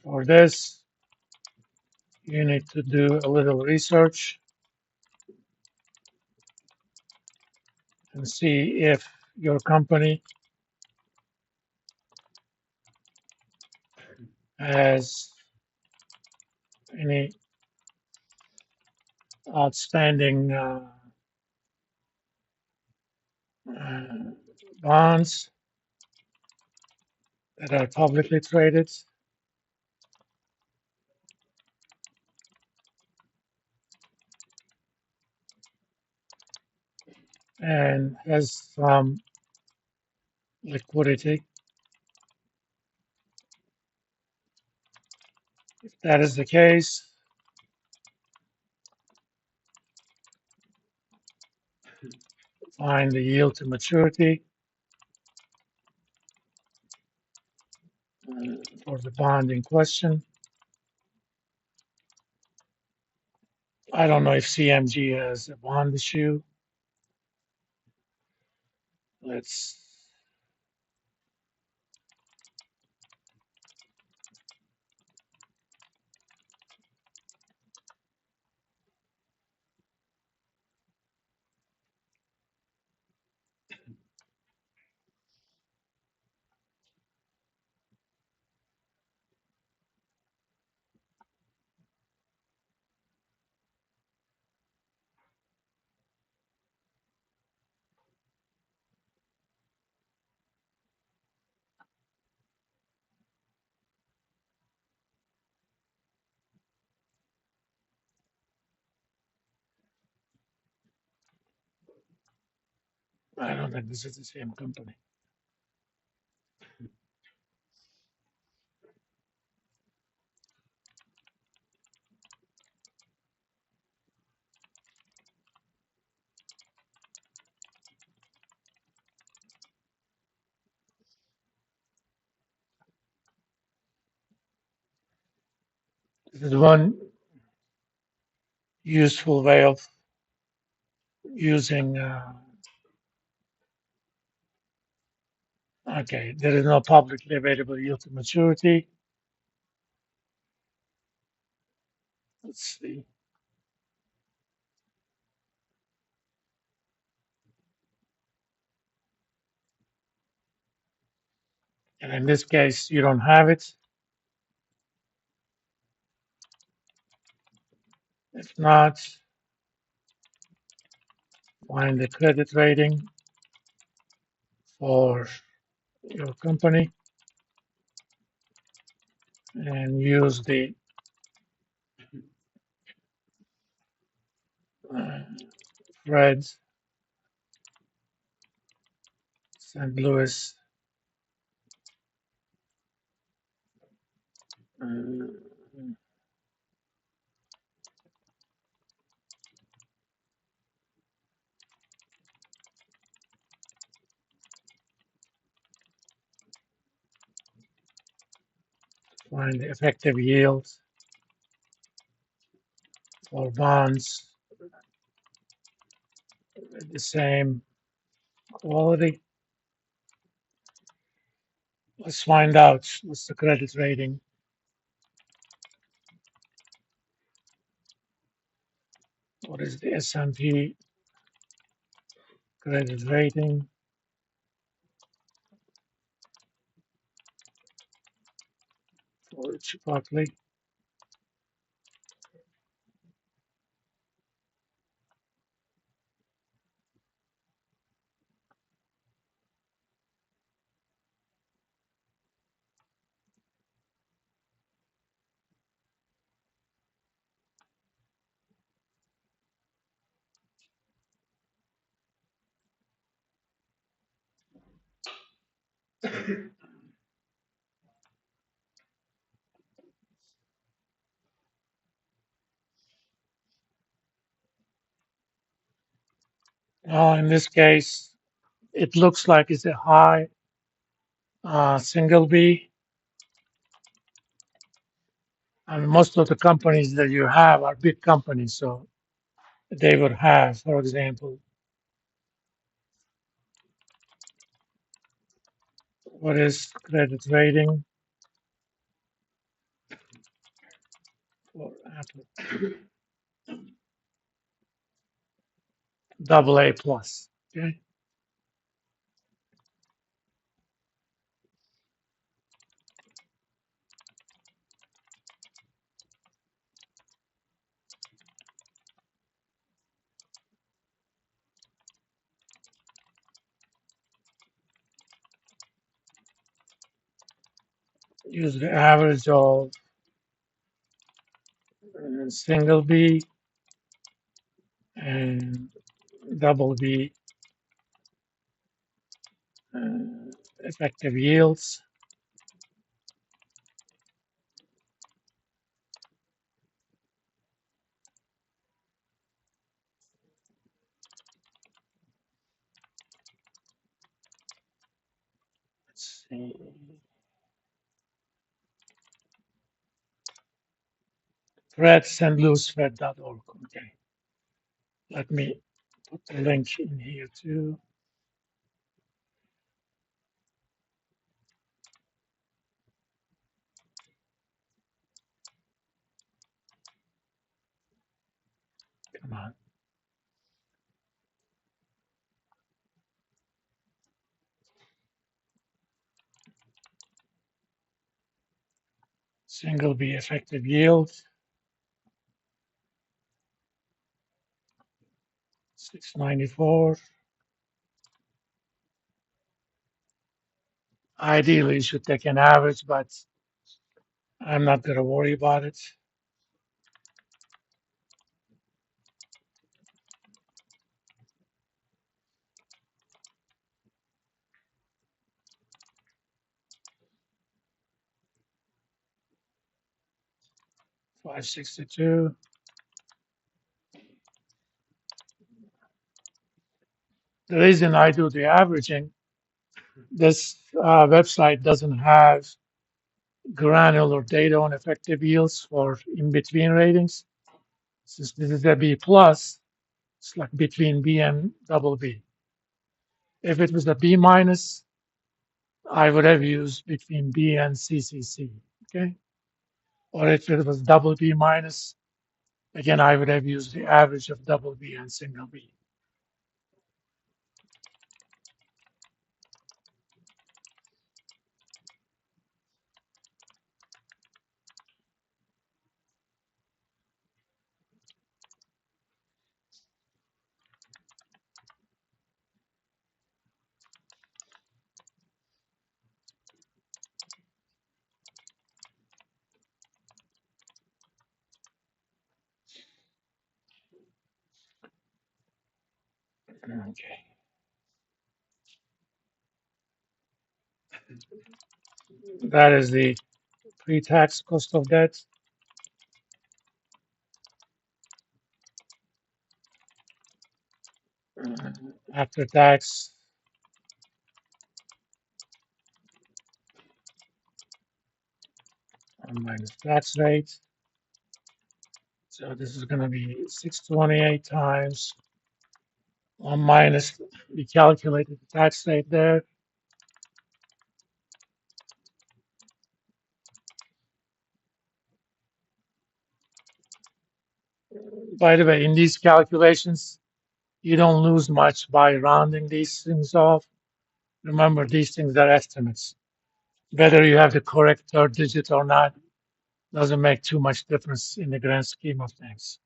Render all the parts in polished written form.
For this, you need to do a little research and see if your company has any outstanding uh, bonds that are publicly traded and has some liquidity. If that is the case, find the yield to maturity for the bond in question. I don't know if CMG has a bond issue. Let's, I don't think this is the same company. This is one useful way of using, okay, there is no publicly available yield to maturity. Let's see. And in this case, you don't have it. If not, find the credit rating for your company and use the uh, Fred St. Louis uh, find the effective yield for bonds with the same quality. Let's find out what's the credit rating. What is the S&P credit rating for Chipotle? In this case, it looks like it's a high single B, and most of the companies that you have are big companies, so they would have, for example, what is credit rating for Apple, AA plus. Okay, use the average of single B and double B effective yields. Let's see. Threads and loosethread.org. Okay, let me put the link in here too. Come on. Single B effective yield, 694. Ideally, you should take an average, but I'm not going to worry about it. 562. The reason I do the averaging, this website doesn't have granular data on effective yields for in-between ratings. Since this is a B plus, it's like between B and double B. If it was a B minus, I would have used between B and CCC, okay? Or if it was double B minus, again, I would have used the average of double B and single B. Okay. That is the pre-tax cost of debt. After tax, minus tax rate. So this is going to be 628 times 1 minus, we calculated the tax rate there. By the way, in these calculations, you don't lose much by rounding these things off. Remember, these things are estimates. Whether you have the correct third digit or not doesn't make too much difference in the grand scheme of things.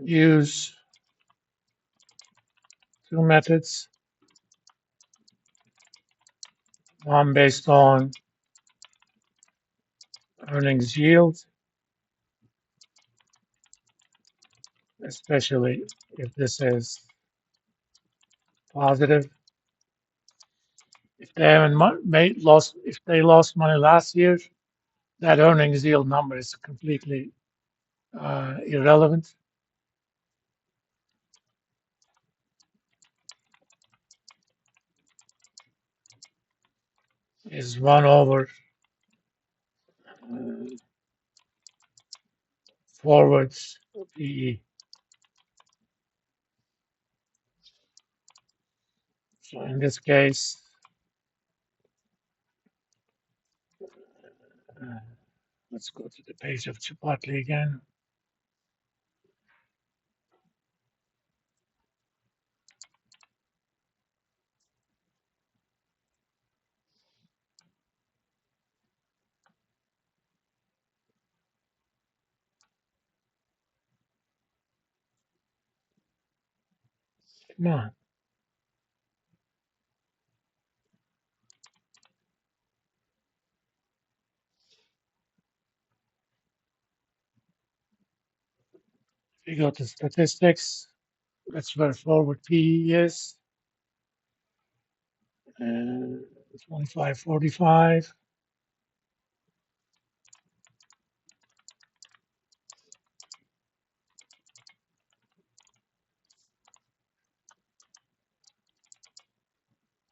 Use two methods, one based on earnings yield, especially if this is positive. If they haven't if they lost money last year, that earnings yield number is completely irrelevant. is 1 over forwards PE. So in this case, uh, let's go to the page of Chipotle again. Come on. If you go to statistics, that's where forward PE is. 2545.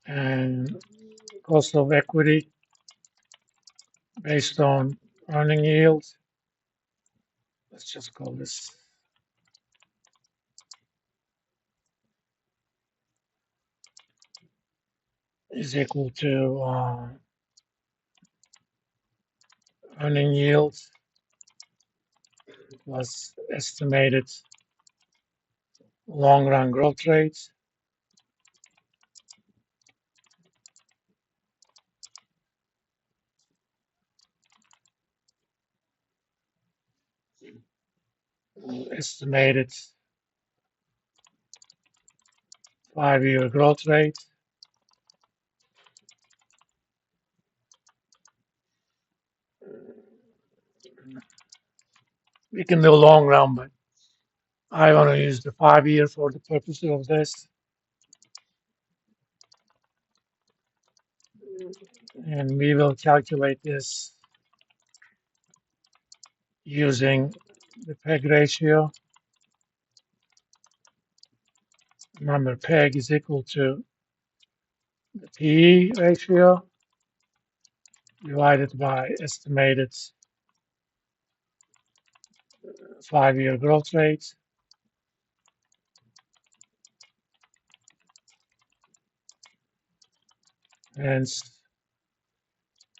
And cost of equity based on earning yield. Let's just call this is equal to earning yield plus estimated long run growth rate. Estimated 5-year growth rate. We can do long run, but I want to use the 5-year for the purpose of this. And we will calculate this using the PEG ratio. Remember, PEG is equal to the PE ratio divided by estimated 5-year growth rate. Hence,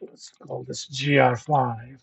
let's call this GR5.